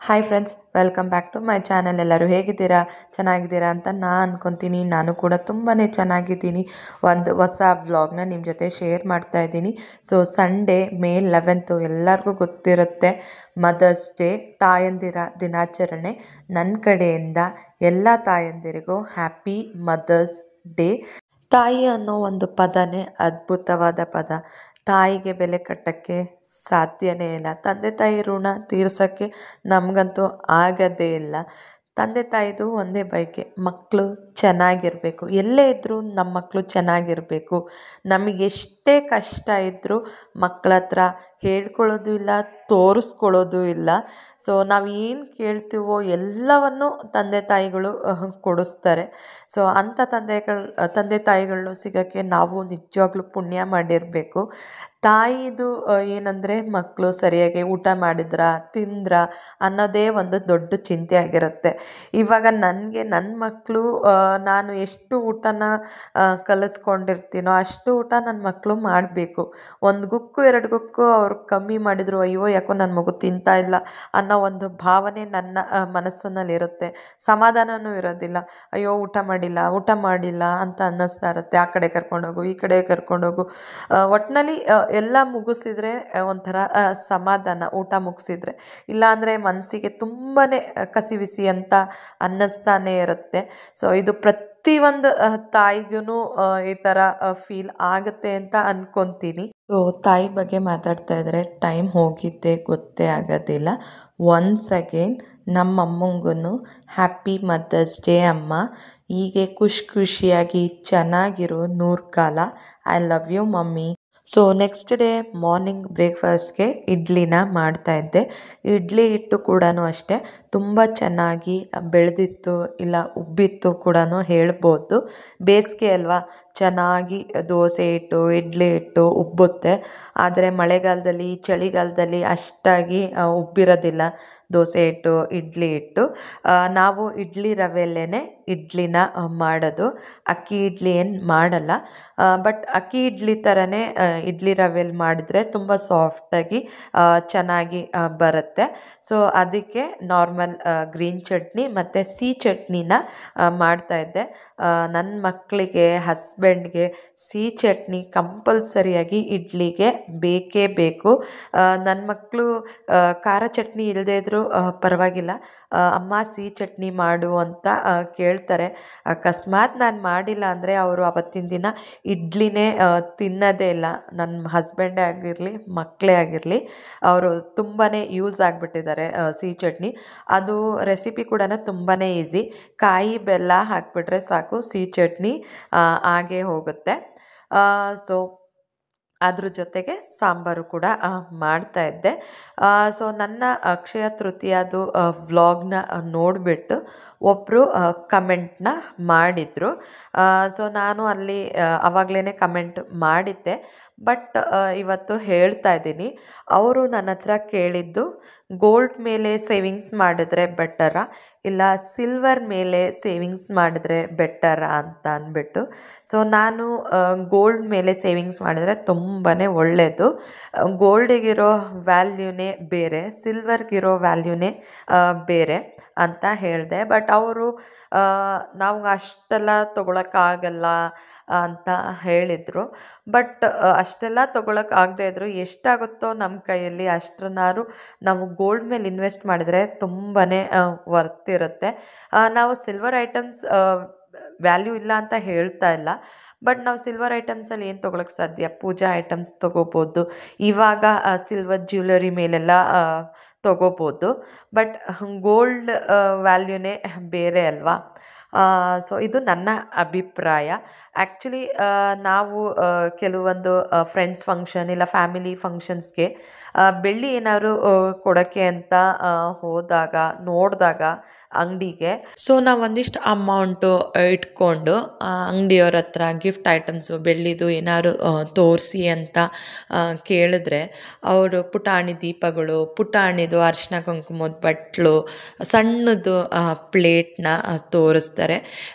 Hi friends, welcome back to my channel. ಎಲ್ಲರೂ ಹೇಗಿದ್ದೀರಾ? ಚೆನ್ನಾಗಿದ್ದೀರಾ ಅಂತ ನಾನು ಅನ್ಕೊತೀನಿ. ನಾನು ಕೂಡ ತುಂಬಾ ಚೆನ್ನಾಗಿದ್ದೀನಿ. ಒಂದು ಹೊಸ ವ್ಲಾಗ್ನ ನಿಮ್ಮ ಜೊತೆ ಶೇರ್ ಮಾಡ್ತಾ ಇದ್ದೀನಿ. ಸೊ ಸಂಡೇ ಮೇ 11 ಎಲ್ಲರಿಗೂ ಗೊತ್ತಿರುತ್ತೆ, ಮದರ್ಸ್ ಡೇ, ತಾಯಂದಿರ ದಿನಾಚರಣೆ. ನನ್ನ ಕಡೆಯಿಂದ ಎಲ್ಲ ತಾಯಂದಿರಿಗೂ ಹ್ಯಾಪಿ ಮದರ್ಸ್ ಡೇ. ತಾಯಿ ಅನ್ನೋ ಒಂದು ಪದನೇ ಅದ್ಭುತವಾದ ಪದ. ತಾಯಿಗೆ ಬೆಲೆ ಕಟ್ಟೋಕ್ಕೆ ಸಾಧ್ಯನೇ ಇಲ್ಲ. ತಂದೆ ತಾಯಿ ಋಣ ತೀರ್ಸೋಕ್ಕೆ ನಮಗಂತೂ ಆಗೋದೇ ಇಲ್ಲ. ತಂದೆ ತಾಯಿದು ಒಂದೇ ಬಯಕೆ, ಮಕ್ಕಳು ಚೆನ್ನಾಗಿರಬೇಕು. ಎಲ್ಲೇ ಇದ್ದರೂ ನಮ್ಮ ಮಕ್ಕಳು ಚೆನ್ನಾಗಿರಬೇಕು. ನಮಗೆಷ್ಟೇ ಕಷ್ಟ ಇದ್ದರೂ ಮಕ್ಕಳ ಹತ್ರ ಹೇಳ್ಕೊಳ್ಳೋದು ಇಲ್ಲ, ತೋರಿಸ್ಕೊಳ್ಳೋದು ಇಲ್ಲ. ಸೊ ನಾವು ಏನು ಕೇಳ್ತೀವೋ ಎಲ್ಲವನ್ನು ತಂದೆ ತಾಯಿಗಳು ಕೊಡಿಸ್ತಾರೆ. ಸೊ ಅಂಥ ತಂದೆ ತಾಯಿಗಳು ಸಿಗೋಕ್ಕೆ ನಾವು ನಿಜವಾಗ್ಲೂ ಪುಣ್ಯ ಮಾಡಿರಬೇಕು. ತಾಯಿದು ಏನಂದರೆ ಮಕ್ಕಳು ಸರಿಯಾಗಿ ಊಟ ತಿಂದ್ರ ಅನ್ನೋದೇ ಒಂದು ದೊಡ್ಡ ಚಿಂತೆ ಆಗಿರುತ್ತೆ. ಇವಾಗ ನನಗೆ ನನ್ನ ಮಕ್ಕಳು ನಾನು ಎಷ್ಟು ಊಟನ ಕಲಿಸ್ಕೊಂಡಿರ್ತೀನೋ ಅಷ್ಟು ಊಟ ನನ್ನ ಮಕ್ಕಳು ಮಾಡಬೇಕು. ಒಂದು ಗುಕ್ಕು 2 ಗುಕ್ಕು ಅವ್ರು ಕಮ್ಮಿ ಮಾಡಿದ್ರು, ಅಯ್ಯೋ ಯಾಕೋ ನನ್ನ ಮಗು ತಿಂತಾ ಇಲ್ಲ ಅನ್ನೋ ಒಂದು ಭಾವನೆ ನನ್ನ ಮನಸ್ಸಿನಲ್ಲಿರುತ್ತೆ. ಸಮಾಧಾನವೂ ಇರೋದಿಲ್ಲ. ಅಯ್ಯೋ ಊಟ ಮಾಡಿಲ್ಲ ಅಂತ ಅನ್ನಿಸ್ತಾ ಇರುತ್ತೆ. ಆ ಕಡೆ ಕರ್ಕೊಂಡೋಗು, ಈ ಕಡೆ ಕರ್ಕೊಂಡೋಗು. ಒಟ್ಟಿನಲ್ಲಿ ಎಲ್ಲ ಮುಗಿಸಿದ್ರೆ ಒಂಥರ ಸಮಾಧಾನ, ಊಟ ಮುಗಿಸಿದ್ರೆ. ಇಲ್ಲಾಂದರೆ ಮನಸ್ಸಿಗೆ ತುಂಬಾ ಕಸಿವಿಸಿ ಅಂತ ಅನ್ನಿಸ್ತಾನೆ ಇರುತ್ತೆ. ಸೊ ಇದು ಪ್ರತಿಯೊಂದು ತಾಯಿಗೂ ಈ ಥರ ಫೀಲ್ ಆಗುತ್ತೆ ಅಂತ ಅನ್ಕೊತೀನಿ. ಸೊ ತಾಯಿ ಬಗ್ಗೆ ಮಾತಾಡ್ತಾ ಇದ್ದರೆ ಟೈಮ್ ಹೋಗಿದ್ದೆ ಗೊತ್ತೇ ಆಗೋದಿಲ್ಲ. ಒನ್ಸ್ ಅಗೇನ್ ನಮ್ಮ ಅಮ್ಮಂಗೂ ಹ್ಯಾಪಿ ಮದರ್ಸ್ ಡೇ ಅಮ್ಮ. ಹೀಗೆ ಖುಷಿಯಾಗಿ ಚೆನ್ನಾಗಿರೋ 100 ಕಾಲ. I love you mummy. So next day morning ಬ್ರೇಕ್ಫಾಸ್ಟ್ಗೆ ಇಡ್ಲಿನ ಮಾಡ್ತಾಯಿದ್ದೆ. ಇಡ್ಲಿ ಹಿಟ್ಟು ಕೂಡ ಅಷ್ಟೇ ತುಂಬ ಚೆನ್ನಾಗಿ ಬೆಳೆದಿತ್ತು, ಇಲ್ಲ ಉಬ್ಬಿತ್ತು ಕೂಡ ಹೇಳ್ಬೋದು. ಬೇಸಿಗೆ ಅಲ್ವಾ, ಚೆನ್ನಾಗಿ ದೋಸೆ ಹಿಟ್ಟು, ಇಡ್ಲಿ ಹಿಟ್ಟು ಉಬ್ಬುತ್ತೆ. ಆದರೆ ಮಳೆಗಾಲದಲ್ಲಿ, ಚಳಿಗಾಲದಲ್ಲಿ ಅಷ್ಟಾಗಿ ಉಬ್ಬಿರೋದಿಲ್ಲ ದೋಸೆ ಹಿಟ್ಟು, ಇಡ್ಲಿ ಹಿಟ್ಟು. ನಾವು ಇಡ್ಲಿ ರವೆಯಲ್ಲೇ ಇಡ್ಲಿನ ಮಾಡೋದು. ಅಕ್ಕಿ ಇಡ್ಲಿ ಏನು ಮಾಡಲ್ಲ. ಬಟ್ ಅಕ್ಕಿ ಇಡ್ಲಿ ಥರನೇ ಇಡ್ಲಿ ರವೆಯಲ್ಲಿ ಮಾಡಿದ್ರೆ ತುಂಬ ಸಾಫ್ಟಾಗಿ ಚೆನ್ನಾಗಿ ಬರುತ್ತೆ. ಸೊ ಅದಕ್ಕೆ ನಾರ್ಮಲ್ ಗ್ರೀನ್ ಚಟ್ನಿ ಮತ್ತು ಸಿಹಿ ಚಟ್ನಿನ ಮಾಡ್ತಾಯಿದ್ದೆ. ನನ್ನ ಮಕ್ಕಳಿಗೆ, ಹಸ್ಬೆಂಡ್ಗೆ ಸಿಹಿ ಚಟ್ನಿ ಕಂಪಲ್ಸರಿಯಾಗಿ ಇಡ್ಲಿಗೆ ಬೇಕೇ ಬೇಕು. ನನ್ನ ಮಕ್ಕಳು ಖಾರ ಚಟ್ನಿ ಇಲ್ಲದೇ ಇದ್ದರೂ ಪರವಾಗಿಲ್ಲ, ಅಮ್ಮ ಸಿಹಿ ಚಟ್ನಿ ಮಾಡು ಅಂತ ಕೇಳ್ತಾರೆ. ಅಕಸ್ಮಾತ್ ನಾನು ಮಾಡಿಲ್ಲ ಅಂದರೆ ಅವರು ಅವತ್ತಿನ ದಿನ ಇಡ್ಲಿನೇ ತಿನ್ನೋದೇ ಇಲ್ಲ. ನನ್ನ ಹಸ್ಬೆಂಡೇ ಆಗಿರಲಿ, ಮಕ್ಕಳೇ ಆಗಿರಲಿ, ಅವರು ತುಂಬಾ ಯೂಸ್ ಆಗಿಬಿಟ್ಟಿದ್ದಾರೆ ಸಿಹಿ ಚಟ್ನಿ. ಅದು ರೆಸಿಪಿ ಕೂಡ ತುಂಬಾ ಈಸಿ. ಕಾಯಿ ಬೆಲ್ಲ ಹಾಕಿಬಿಟ್ರೆ ಸಾಕು, ಸಿಹಿ ಚಟ್ನಿ ಆಗೇ ಹೋಗುತ್ತೆ. ಸೊ ಅದ್ರ ಜೊತೆಗೆ ಸಾಂಬಾರು ಕೂಡ ಮಾಡ್ತಾಯಿದ್ದೆ. ಸೊ ನನ್ನ ಅಕ್ಷಯ ತೃತೀಯದು ವ್ಲಾಗ್ನ ನೋಡಿಬಿಟ್ಟು ಒಬ್ಬರು ಕಮೆಂಟ್ನ ಮಾಡಿದರು. ಸೊ ನಾನು ಅಲ್ಲಿ ಆವಾಗಲೇ ಕಮೆಂಟ್ ಮಾಡಿದ್ದೆ. ಬಟ್ ಇವತ್ತು ಹೇಳ್ತಾ ಇದ್ದೀನಿ. ಅವರು ನನ್ನ ಹತ್ರ ಕೇಳಿದ್ದು, ಗೋಲ್ಡ್ ಮೇಲೆ ಸೇವಿಂಗ್ಸ್ ಮಾಡಿದ್ರೆ ಬೆಟರಾ ಇಲ್ಲ ಸಿಲ್ವರ್ ಮೇಲೆ ಸೇವಿಂಗ್ಸ್ ಮಾಡಿದ್ರೆ ಬೆಟರಾ ಅಂತ ಅಂದ್ಬಿಟ್ಟು. ಸೊ ನಾನು ಗೋಲ್ಡ್ ಮೇಲೆ ಸೇವಿಂಗ್ಸ್ ಮಾಡಿದ್ರೆ ತುಂಬಾ ಒಳ್ಳೆಯದು. ಗೋಲ್ಡಿಗಿರೋ ವ್ಯಾಲ್ಯೂನೇ ಬೇರೆ, ಸಿಲ್ವರ್ಗಿರೋ ವ್ಯಾಲ್ಯೂನೇ ಬೇರೆ ಅಂತ ಹೇಳಿದೆ. ಬಟ್ ಅವರು ನಾವು ಅಷ್ಟೆಲ್ಲ ತೊಗೊಳಕ್ಕಾಗಲ್ಲ ಅಂತ ಹೇಳಿದರು. ಬಟ್ ಅಷ್ಟೆಲ್ಲ ತೊಗೊಳಕ್ಕಾಗದೇ ಇದ್ದರೂ ಎಷ್ಟಾಗುತ್ತೋ ನಮ್ಮ ಕೈಯಲ್ಲಿ ಅಷ್ಟನ್ನಾರು ನಾವು ಗೋಲ್ಡ್ ಮೇಲೆ ಇನ್ವೆಸ್ಟ್ ಮಾಡಿದರೆ ತುಂಬಾ ವರ್ತ್ ಇರುತ್ತೆ. ನಾವು ಸಿಲ್ವರ್ ಐಟಮ್ಸ್ ವ್ಯಾಲ್ಯೂ ಇಲ್ಲ ಅಂತ ಹೇಳ್ತಾ ಇಲ್ಲ. ಬಟ್ ನಾವು ಸಿಲ್ವರ್ ಐಟಮ್ಸಲ್ಲಿ ಏನು ತೊಗೊಳಕ್ಕೆ ಸಾಧ್ಯ? ಪೂಜಾ ಐಟಮ್ಸ್ ತೊಗೋಬೋದು, ಇವಾಗ ಸಿಲ್ವರ್ ಜ್ಯುವೆಲರಿ ಮೇಲೆಲ್ಲ ತೊಗೋಬೋದು. ಬಟ್ ಗೋಲ್ಡ್ ವ್ಯಾಲ್ಯೂನೇ ಬೇರೆ ಅಲ್ವಾ. ಸೊ ಇದು ನನ್ನ ಅಭಿಪ್ರಾಯ. ಆ್ಯಕ್ಚುಲಿ ನಾವು ಕೆಲವೊಂದು ಫ್ರೆಂಡ್ಸ್ ಫಂಕ್ಷನ್ ಇಲ್ಲ ಫ್ಯಾಮಿಲಿ ಫಂಕ್ಷನ್ಸ್ಗೆ ಬೆಳ್ಳಿ ಏನಾದ್ರು ಕೊಡೋಕ್ಕೆ ಅಂತ ನೋಡಿದಾಗ ಅಂಗಡಿಗೆ, ಸೊ ನಾವು ಒಂದಿಷ್ಟು ಅಮೌಂಟು ಇಟ್ಕೊಂಡು ಅಂಗಡಿಯವ್ರ ಹತ್ರ ಗಿಫ್ಟ್ ಐಟಮ್ಸು ಬೆಳ್ಳಿದು ಏನಾದ್ರು ತೋರಿಸಿ ಅಂತ ಕೇಳಿದ್ರೆ ಅವರು ಪುಟಾಣಿ ದೀಪಗಳು, ಪುಟಾಣಿದು ಅರಿಶಿನ ಕುಂಕುಮದ ಬಟ್ಲು, ಸಣ್ಣದು ಪ್ಲೇಟ್ನ ತೋರಿಸ್ತಾರೆ.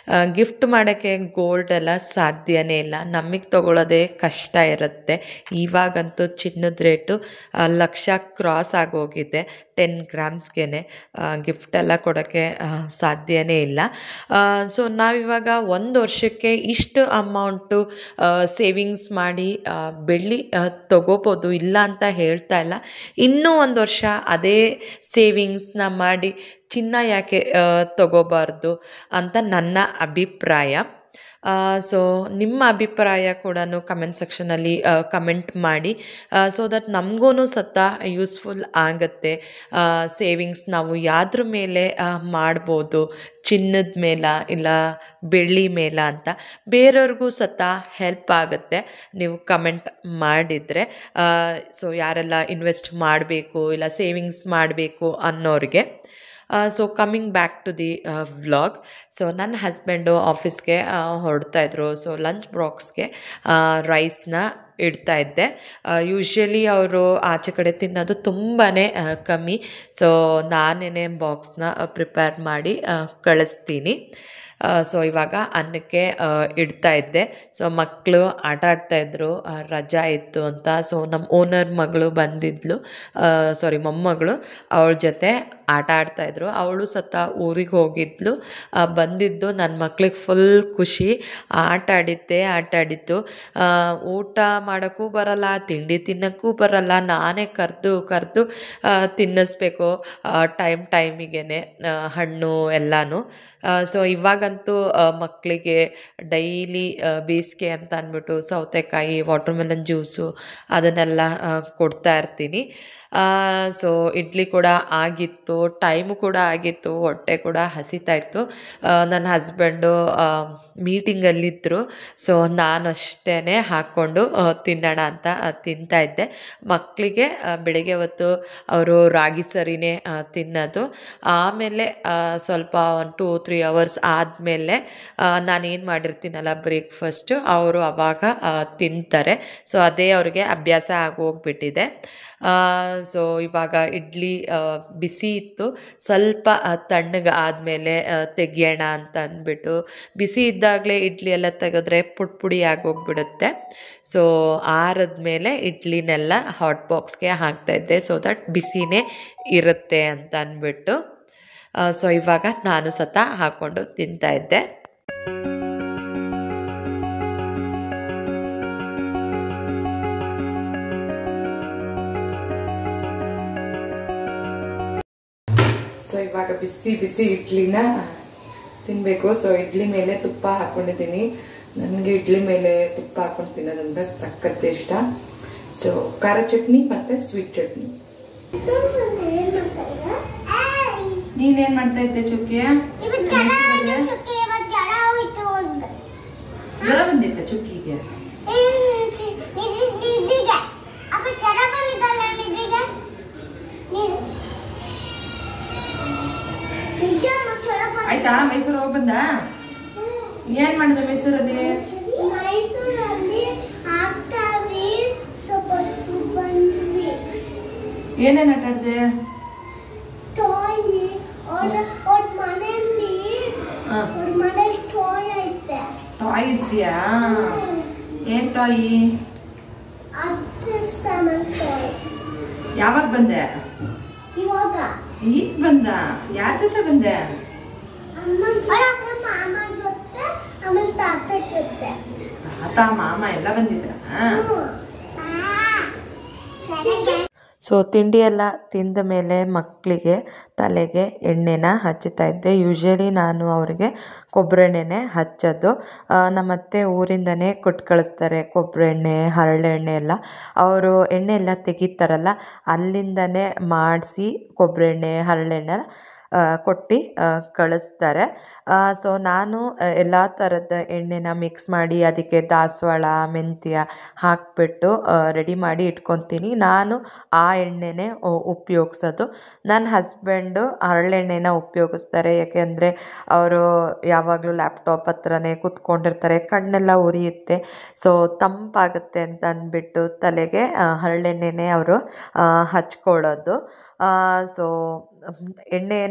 ಗಿಫ್ಟ್ ಮಾಡೋಕ್ಕೆ ಗೋಲ್ಡ್ ಎಲ್ಲ ಸಾಧ್ಯನೇ ಇಲ್ಲ, ನಮಗೆ ತೊಗೊಳ್ಳೋದೇ ಕಷ್ಟ ಇರುತ್ತೆ. ಇವಾಗಂತೂ ಚಿನ್ನದ ರೇಟು ಲಕ್ಷ ಕ್ರಾಸ್ ಆಗೋಗಿದೆ. 10 ಗ್ರಾಮ್ಸ್ಗೆ ಗಿಫ್ಟೆಲ್ಲ ಕೊಡೋಕ್ಕೆ ಸಾಧ್ಯನೇ ಇಲ್ಲ. ಸೊ ನಾವಿವಾಗ 1 ವರ್ಷಕ್ಕೆ ಇಷ್ಟು ಅಮೌಂಟು ಸೇವಿಂಗ್ಸ್ ಮಾಡಿ ಬೆಳ್ಳಿ ತೊಗೋಬೋದು, ಇಲ್ಲ ಅಂತ ಹೇಳ್ತಾ ಇಲ್ಲ. ಇನ್ನೂ 1 ವರ್ಷ ಅದೇ ಸೇವಿಂಗ್ಸ್ನ ಮಾಡಿ ಚಿನ್ನ ಯಾಕೆ ತೊಗೋಬಾರ್ದು ಅಂತ ನನ್ನ ಅಭಿಪ್ರಾಯ. ಸೊ ನಿಮ್ಮ ಅಭಿಪ್ರಾಯ ಕೂಡ ಕಮೆಂಟ್ ಸೆಕ್ಷನಲ್ಲಿ ಕಮೆಂಟ್ ಮಾಡಿ, ಸೊ ದಟ್ ನಮಗೂ ಸತ ಯೂಸ್ಫುಲ್ ಆಗುತ್ತೆ. ಸೇವಿಂಗ್ಸ್ ನಾವು ಯಾವ್ದ್ರ ಮೇಲೆ ಮಾಡ್ಬೋದು, ಚಿನ್ನದ ಮೇಲ ಇಲ್ಲ ಬೆಳ್ಳಿ ಮೇಲ ಅಂತ ಬೇರೆಯವ್ರಿಗೂ ಸತ ಹೆಲ್ಪ್ ಆಗುತ್ತೆ ನೀವು ಕಮೆಂಟ್ ಮಾಡಿದರೆ. ಸೊ ಯಾರೆಲ್ಲ ಇನ್ವೆಸ್ಟ್ ಮಾಡಬೇಕು ಇಲ್ಲ ಸೇವಿಂಗ್ಸ್ ಮಾಡಬೇಕು ಅನ್ನೋರಿಗೆ. So coming back to the vlog. So ನನ್ನ ಹಸ್ಬೆಂಡು ಆಫೀಸ್ಗೆ ಹೊರಡ್ತಾಯಿದ್ರು. ಸೊ ಲಂಚ್ ಬಾಕ್ಸ್ಗೆ ರೈಸ್ನ ಇಡ್ತಾ ಇದ್ದೆ. ಯೂಶ್ವಲಿ ಅವರು ಆಚೆ ಕಡೆ ತಿನ್ನೋದು ತುಂಬಾ ಕಮ್ಮಿ. ಸೊ ನಾನೇ ಬಾಕ್ಸ್ನ ಪ್ರಿಪೇರ್ ಮಾಡಿ ಕಳಿಸ್ತೀನಿ. ಸೊ ಇವಾಗ ಅನ್ನಕ್ಕೆ ಇಡ್ತಾ ಇದ್ದೆ. ಸೊ ಮಕ್ಕಳು ಆಟ ಆಡ್ತಾಯಿದ್ರು, ರಜಾ ಇತ್ತು ಅಂತ. ಸೊ ನಮ್ಮ ಓನರ್ ಮಗಳು ಬಂದಿದ್ಲು, ಮೊಮ್ಮಗಳು, ಅವಳ ಜೊತೆ ಆಟ ಆಡ್ತಾಯಿದ್ರು. ಅವಳು ಸತ ಊರಿಗೆ ಹೋಗಿದ್ಲು, ಬಂದಿದ್ದು. ನನ್ನ ಮಕ್ಳಿಗೆ ಫುಲ್ ಖುಷಿ, ಆಟ ಆಡಿದ್ದು. ಊಟ ಮಾಡೋಕ್ಕೂ ಬರಲ್ಲ, ತಿಂಡಿ ತಿನ್ನೋಕ್ಕೂ ಬರಲ್ಲ, ನಾನೇ ಕರೆದು ತಿನ್ನಿಸ್ಬೇಕು ಟೈಮಿಗೆ ಹಣ್ಣು ಎಲ್ಲನೂ. ಸೊ ಇವಾಗಂತೂ ಮಕ್ಕಳಿಗೆ ಡೈಲಿ ಬೇಸಿಗೆ ಅಂತ ಅಂದ್ಬಿಟ್ಟು ಸೌತೆಕಾಯಿ, ವಾಟರ್ಮೆಲನ್ ಜ್ಯೂಸು ಅದನ್ನೆಲ್ಲ ಕೊಡ್ತಾ ಇರ್ತೀನಿ. ಸೊ ಇಡ್ಲಿ ಕೂಡ ಆಗಿತ್ತು, ಟೈಮು ಕೂಡ ಆಗಿತ್ತು, ಹೊಟ್ಟೆ ಕೂಡ ಹಸಿತಾಯಿತ್ತು. ನನ್ನ ಹಸ್ಬೆಂಡು ಮೀಟಿಂಗಲ್ಲಿದ್ದರು. ಸೊ ನಾನು ಅಷ್ಟೇ ಹಾಕ್ಕೊಂಡು ತಿನ್ನೋಣ ಅಂತ ತಿಂತಾಯಿದ್ದೆ. ಮಕ್ಕಳಿಗೆ ಬೆಳಗ್ಗೆ ಹೊತ್ತು ಅವರು ರಾಗಿ ಸರಿನೇ ತಿನ್ನೋದು. ಆಮೇಲೆ ಸ್ವಲ್ಪ 1-2-3 ಅವರ್ಸ್ ಆದಮೇಲೆ ನಾನೇನು ಮಾಡಿರ್ತೀನಲ್ಲ ಬ್ರೇಕ್ಫಾಸ್ಟು, ಅವರು ಆವಾಗ ತಿಂತಾರೆ. ಸೊ ಅದೇ ಅವ್ರಿಗೆ ಅಭ್ಯಾಸ ಆಗೋಗ್ಬಿಟ್ಟಿದೆ. ಸೊ ಇವಾಗ ಇಡ್ಲಿ ಬಿಸಿ ಇತ್ತು, ಸ್ವಲ್ಪ ತಣ್ಣಗೆ ಆದಮೇಲೆ ತೆಗಿಯೋಣ ಅಂತ ಅಂದ್ಬಿಟ್ಟು, ಬಿಸಿ ಇದ್ದಾಗಲೇ ಇಡ್ಲಿ ಎಲ್ಲ ತೆಗೆದ್ರೆ ಪುಡಿ ಆಗೋಗ್ಬಿಡುತ್ತೆ. ಸೊ ಆರಿದ್ಮೇಲೆ ಇಡ್ಲಿನೆಲ್ಲ ಹಾಟ್ ಬಾಕ್ಸ್ಗೆ ಹಾಕ್ತಾಯಿದ್ದೆ, ಸೊ ದಟ್ ಬಿಸಿನೇ ಇರುತ್ತೆ ಅಂತ ಅಂದ್ಬಿಟ್ಟು. ಸೊ ಇವಾಗ ನಾನು ಸತ ಹಾಕ್ಕೊಂಡು ತಿಂತಾಯಿದ್ದೆ. ಸೊ ಇವಾಗ ಬಿಸಿ ಇಡ್ಲಿನ ತಿನ್ನಬೇಕು. ಸೊ ಇಡ್ಲಿ ಮೇಲೆ ತುಪ್ಪ ಹಾಕ್ಕೊಂಡಿದ್ದೀನಿ. ನನಗೆ ಇಡ್ಲಿ ಮೇಲೆ ತುಪ್ಪ ಹಾಕ್ಕೊಂಡು ತಿನ್ನೋದಂದ್ರೆ ಸಖತ್ ಇಷ್ಟ. ಸೊ ಖಾರ ಚಟ್ನಿ ಮತ್ತು ಸ್ವೀಟ್ ಚಟ್ನಿ. ನೀನೇನ್ ಮಾಡ್ತಾ ಇದ್ದೆ ಚುಕ್ಕಿಯ? ಜ್ವರ ಬಂದಿತ್ತ ಚುಕ್ಕಿಗೆ? ಆಯ್ತಾ? ಮೈಸೂರು ಹೋಗಿ ಬಂದ? ಏನ್ ಮಾಡಿದ ಮೈಸೂರಲ್ಲಿ? ಏನೇನ್ ಆಟ ಆಡ್ದೆ? ಟಾಯ್ಸ್ಯಾ? ಏನ್ ಟಾಯಿ? ಯಾವಾಗ ಬಂದೆ? ಈಗ ಬಂದ? ಯಾರ ಜೊತೆ ಬಂದೆ? ತಾತ ಮಾಮ ಎಲ್ಲ ಬಂದಿದ್ರ? ಸೊ ತಿಂಡಿ ಎಲ್ಲ ತಿಂದ ಮೇಲೆ ಮಕ್ಕಳಿಗೆ ತಲೆಗೆ ಎಣ್ಣೆನ ಹಚ್ಚುತ್ತಾ ಇದ್ದೆ. ಯೂಶ್ವಲಿ ನಾನು ಅವರಿಗೆ ಕೊಬ್ಬರಿ ಎಣ್ಣೆನೇ ಹಚ್ಚೋದು. ನಮ್ಮತ್ತೆ ಊರಿಂದನೇ ಕೊಟ್ಟು ಕಳಿಸ್ತಾರೆ ಕೊಬ್ಬರಿ ಎಣ್ಣೆ, ಹರಳೆಣ್ಣೆ ಎಲ್ಲ. ಅವರು ಎಣ್ಣೆ ಎಲ್ಲ ತೆಗಿತಾರಲ್ಲ, ಅಲ್ಲಿಂದನೇ ಮಾಡಿಸಿ ಕೊಬ್ಬರಿ ಎಣ್ಣೆ, ಹರಳೆಣ್ಣೆ ಕೊಟ್ಟು ಕಳಿಸ್ತಾರೆ. ಸೊ ನಾನು ಎಲ್ಲ ಥರದ ಎಣ್ಣೆನ ಮಿಕ್ಸ್ ಮಾಡಿ ಅದಕ್ಕೆ ದಾಸವಾಳ, ಮೆಂತ್ಯ ಹಾಕಿಬಿಟ್ಟು ರೆಡಿ ಮಾಡಿ ಇಟ್ಕೊತೀನಿ. ನಾನು ಆ ಎಣ್ಣೆನೇ ಉಪಯೋಗಿಸೋದು. ನನ್ನ ನನ್ನ ಹಸ್ಬೆಂಡು ಹರಳೆಣ್ಣೆನ ಉಪಯೋಗಿಸ್ತಾರೆ. ಯಾಕೆಂದರೆ ಅವರು ಯಾವಾಗಲೂ ಲ್ಯಾಪ್ಟಾಪ್ ಹತ್ರನೇ ಕೂತ್ಕೊಂಡಿರ್ತಾರೆ, ಕಣ್ಣೆಲ್ಲ ಉರಿಯುತ್ತೆ. ಸೊ ತಂಪಾಗುತ್ತೆ ಅಂತ ಅಂದ್ಬಿಟ್ಟು ತಲೆಗೆ ಹರಳೆಣ್ಣೆನೇ ಅವರು ಹಚ್ಕೊಳ್ಳೋದು. ಸೊ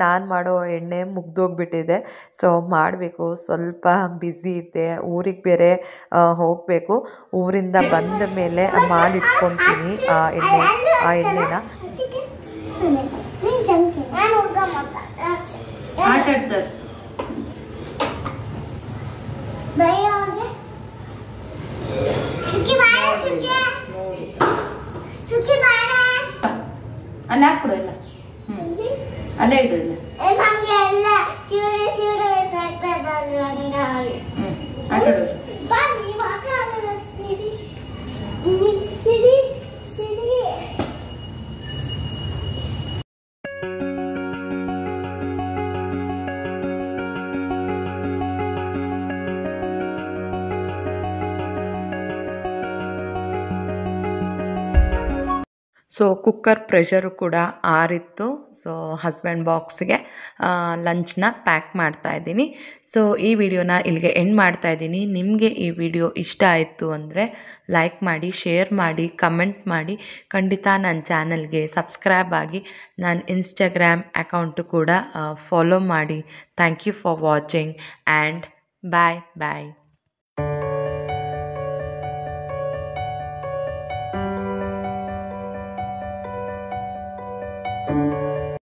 ನಾನು ಮಾಡೋ ಎಣ್ಣೆ ಮುಗ್ದೋಗ್ಬಿಟ್ಟಿದೆ. ಸೊ ಮಾಡಬೇಕು, ಸ್ವಲ್ಪ ಬ್ಯುಸಿ ಇದ್ದೆ, ಊರಿಗೆ ಬೇರೆ ಹೋಗಬೇಕು. ಊರಿಂದ ಬಂದ ಮೇಲೆ ಮಾಡಿಟ್ಕೊತೀನಿ ಆ ಎಣ್ಣೆನ. ಆಟಾಡ್ತಾರೆ ಅಲ್ಲ ಹಾಕ್ಬಿಡು ಎಲ್ಲ. ಅಲ್ಲೇ ಇಡು ಇಲ್ಲ. ಆಟಾಡು. ಸೊ ಕುಕ್ಕರ್ ಪ್ರೆಷರು ಕೂಡ ಆರಿತ್ತು. ಸೊ ಹಸ್ಬೆಂಡ್ ಬಾಕ್ಸ್ಗೆ ಲಂಚ್ನ ಪ್ಯಾಕ್ ಮಾಡ್ತಾಯಿದ್ದೀನಿ. ಸೊ ಈ ವಿಡಿಯೋನ ಇಲ್ಲಿಗೆ ಎಂಡ್ ಮಾಡ್ತಾಯಿದ್ದೀನಿ. ನಿಮಗೆ ಈ ವಿಡಿಯೋ ಇಷ್ಟ ಆಯಿತು ಅಂದರೆ ಲೈಕ್ ಮಾಡಿ, ಶೇರ್ ಮಾಡಿ, ಕಮೆಂಟ್ ಮಾಡಿ. ಖಂಡಿತ ನನ್ನ ಚಾನಲ್ಗೆ ಸಬ್ಸ್ಕ್ರೈಬ್ ಆಗಿ ನನ್ನ ಇನ್ಸ್ಟಾಗ್ರಾಮ್ ಅಕೌಂಟು ಕೂಡ ಫಾಲೋ ಮಾಡಿ. Thank you for watching and bye bye.